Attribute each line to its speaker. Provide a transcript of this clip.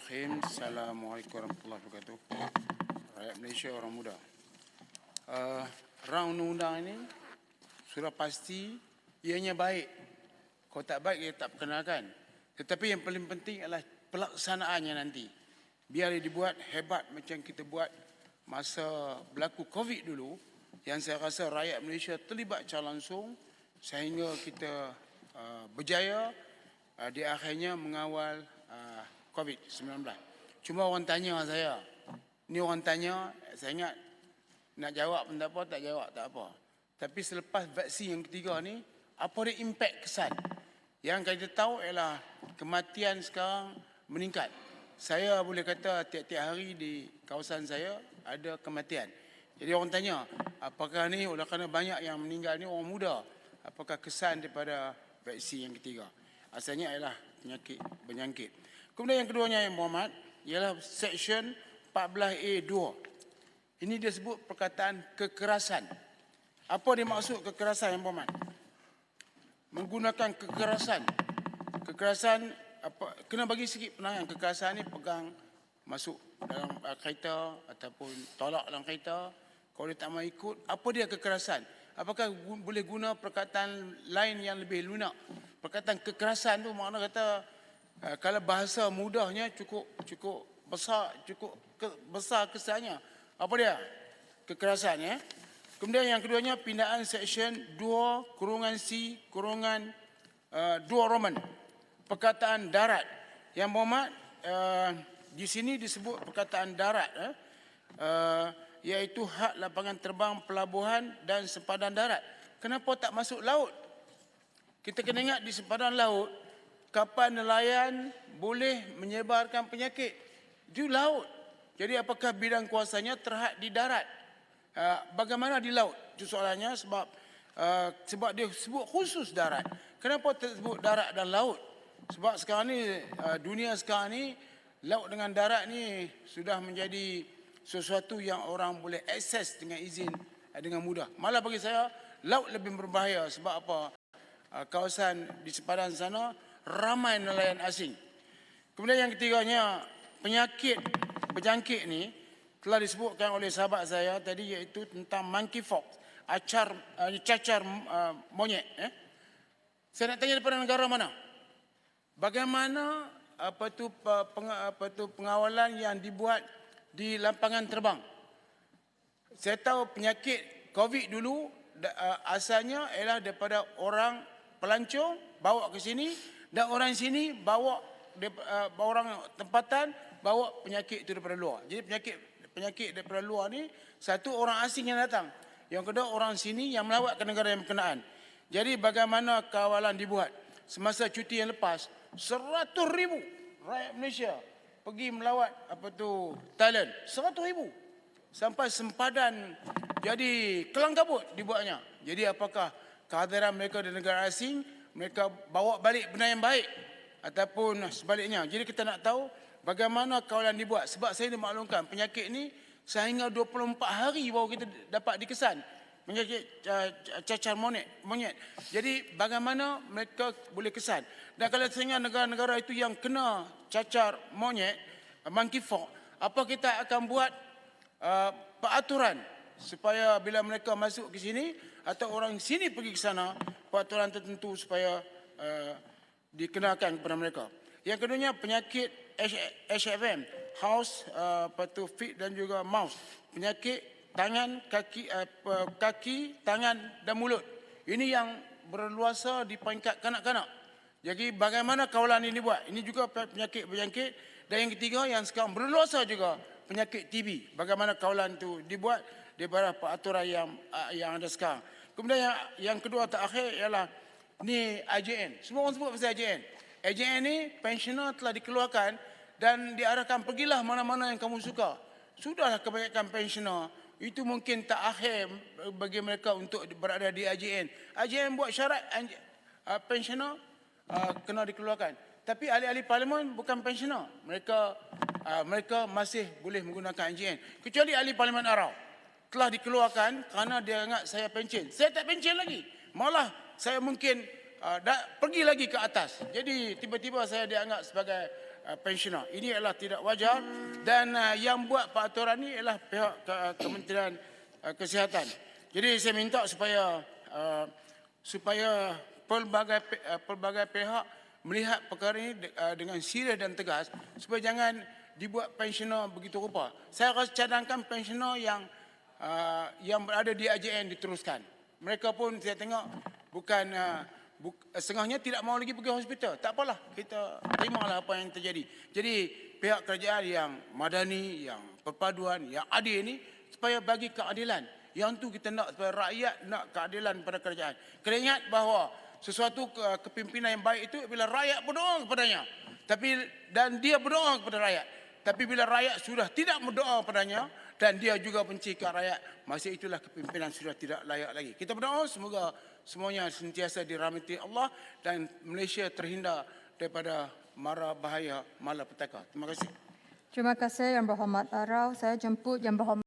Speaker 1: Bismillahirrahmanirrahim. Assalamualaikum warahmatullahi wabarakatuh. Rakyat Malaysia, orang muda. Round undang-undang ini sudah pasti ianya baik. Kalau tak baik, ia tak perkenalkan. Tetapi yang paling penting adalah pelaksanaannya nanti. Biar dia dibuat hebat macam kita buat masa berlaku COVID dulu, yang saya rasa rakyat Malaysia terlibat secara langsung sehingga kita berjaya di akhirnya mengawal COVID-19. Cuma orang tanya saya, ni orang tanya, saya ingat nak jawab pun tak apa, tak jawab tak apa. Tapi selepas vaksin yang ketiga ni, apa dia impact kesan? Yang kita tahu ialah kematian sekarang meningkat. Saya boleh kata tiap-tiap hari di kawasan saya ada kematian. Jadi orang tanya, apakah ni oleh kerana banyak yang meninggal ni orang muda? Apakah kesan daripada vaksin yang ketiga? Asalnya ialah penyakit berjangkit. Kemudian yang keduanya yang Muhammad ialah Seksyen 14A2. Ini dia sebut perkataan kekerasan. Apa dia maksud kekerasan yang Muhammad? Menggunakan kekerasan. Kekerasan apa? Kena bagi sikit penerangan. Kekerasan ni pegang masuk dalam kereta ataupun tolak dalam kereta. Kalau dia tak mau ikut, apa dia kekerasan? Apakah boleh guna perkataan lain yang lebih lunak? Perkataan kekerasan tu makna kata kalau bahasa mudahnya cukup besar kesannya. Apa dia? Kekerasan ya. Kemudian yang keduanya pindaan Seksyen 2-C-2 Roman. Perkataan darat. Yang Muhammad di sini disebut perkataan darat iaitu hak lapangan terbang, pelabuhan dan sempadan darat. Kenapa tak masuk laut? Kita kena ingat di sempadan laut, kapal nelayan boleh menyebarkan penyakit. Di laut. Jadi apakah bidang kuasanya terhad di darat? Bagaimana di laut? Itu soalannya sebab dia sebut khusus darat. Kenapa tersebut darat dan laut? Sebab sekarang ni, dunia sekarang ni, laut dengan darat ni sudah menjadi sesuatu yang orang boleh akses dengan izin dengan mudah. Malah bagi saya, laut lebih berbahaya. Sebab apa? Kawasan di sepadan sana ramai nelayan asing. Kemudian yang ketiganya, penyakit berjangkit ni telah disebutkan oleh sahabat saya tadi, iaitu tentang monkeypox, cacar monyet. Saya nak tanya daripada negara mana? Bagaimana pengawalan yang dibuat di lampangan terbang? Saya tahu penyakit COVID dulu asalnya ialah daripada orang pelancong bawa ke sini, dan orang sini bawa orang tempatan bawa penyakit itu daripada luar. Jadi penyakit daripada luar ni, satu orang asing yang datang, yang kedua orang sini yang melawat ke negara yang berkenaan. Jadi bagaimana kawalan dibuat? Semasa cuti yang lepas, 100,000 rakyat Malaysia pergi melawat Thailand. 100,000 sampai sempadan jadi kelang kabut dibuatnya. Jadi apakah kehadiran mereka di negara asing, mereka bawa balik benda yang baik ataupun sebaliknya? Jadi kita nak tahu bagaimana kawalan dibuat. Sebab saya dimaklumkan penyakit ni sehingga 24 hari baru kita dapat dikesan. Penyakit cacar monyet. Jadi bagaimana mereka boleh kesan? Dan kalau sehingga negara-negara itu yang kena cacar monyet, monkeypox, apa kita akan buat peraturan supaya bila mereka masuk ke sini atau orang sini pergi ke sana, peraturan tertentu supaya dikenakan kepada mereka. Yang keduanya penyakit HFM, house, feet dan juga mouse. Penyakit tangan, kaki, tangan dan mulut. Ini yang berluasa di peringkat kanak-kanak. Jadi bagaimana kawalan ini buat? Ini juga penyakit berjangkit. Dan yang ketiga yang sekarang berluasa juga penyakit TB. Bagaimana kawalan itu dibuat daripada peraturan yang ada sekarang. Kemudian yang kedua terakhir ialah ni AJN. Semua orang sebut pasal AJN. AJN ni pensioner telah dikeluarkan dan diarahkan pergilah mana-mana yang kamu suka. Sudahlah kebanyakan pensioner itu mungkin tak akhir bagi mereka untuk berada di AJN. AJN buat syarat pensioner kena dikeluarkan. Tapi ahli-ahli parlimen bukan pensioner. Mereka masih boleh menggunakan AJN. Kecuali ahli parlimen Arau. Telah dikeluarkan kerana dia ingat saya pencen. Saya tak pencen lagi. Malah saya mungkin pergi lagi ke atas. Jadi tiba-tiba saya dianggap sebagai pensioner. Ini adalah tidak wajar dan yang buat peraturan ini ialah pihak Kementerian Kesihatan. Jadi saya minta supaya pelbagai pihak melihat perkara ini dengan serius dan tegas supaya jangan dibuat pensioner begitu rupa. Saya akan cadangkan pensioner yang berada di AJN diteruskan. Mereka pun saya tengok setengahnya tidak mahu lagi pergi hospital. Tak apalah, kita terimalah apa yang terjadi. Jadi pihak kerajaan yang madani, yang perpaduan, yang adil ini supaya bagi keadilan. Yang tu kita nak supaya rakyat nak keadilan pada kerajaan. Kena ingat bahawa sesuatu kepimpinan yang baik itu bila rakyat berdoa kepadanya. Dan dia berdoa kepada rakyat. Tapi bila rakyat sudah tidak berdoa kepadanya dan dia juga benci ke rakyat, masa itulah kepimpinan sudah tidak layak lagi. Kita berdoa semoga semuanya sentiasa dirahmati Allah dan Malaysia terhindar daripada mara bahaya malapetaka. Terima kasih.
Speaker 2: Terima kasih Yang Berhormat Arau. Saya jemput Yang Berhormat